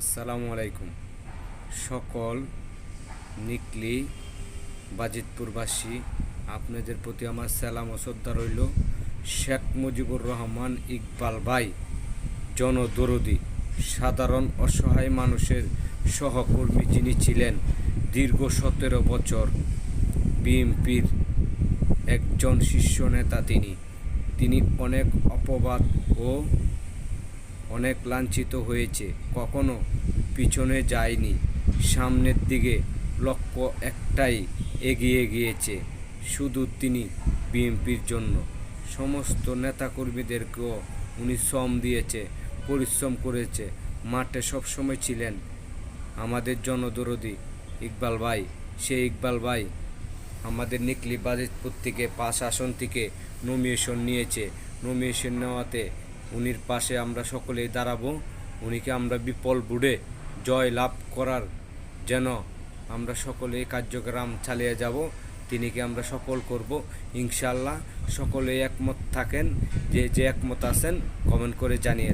আসসালামু আলাইকুম। সকল নিকলি বাজিতপুরবাসী, আপনাদের প্রতি আমার সালাম ও শ্রদ্ধা রইল। শেখ মুজিবুর রহমান ইকবাল ভাই জনদরদি, সাধারণ অসহায় মানুষের সহকর্মী যিনি ছিলেন। দীর্ঘ 17 বছর বিএনপির একজন শীর্ষ নেতা তিনি অনেক অপবাদ ও অনেক লাঞ্ছিত হয়েছে, কখনো পিছনে যায়নি, সামনের দিকে লক্ষ্য একটাই, এগিয়ে গিয়েছে শুধু তিনি বিএনপির জন্য। সমস্ত নেতাকর্মীদেরকেও উনি শ্রম দিয়েছে, পরিশ্রম করেছে, মাঠে সবসময় ছিলেন আমাদের জনদরদি ইকবাল ভাই। সেই ইকবাল ভাই আমাদের নিকলি বাজিতপুর থেকে 5 আসন থেকে নমিনেশন নিয়েছে। নমিনেশন নেওয়াতে উনির পাশে আমরা সকলেই দাঁড়াবো। উনিকে আমরা বিপুল ভোটে জয় লাভ করার যেন আমরা সকলেই কার্যক্রম চালিয়ে যাব, তিনিকে আমরা সফল করব ইনশাআল্লাহ। সকলেই একমত থাকেন, যে একমত আছেন কমেন্ট করে জানিয়ে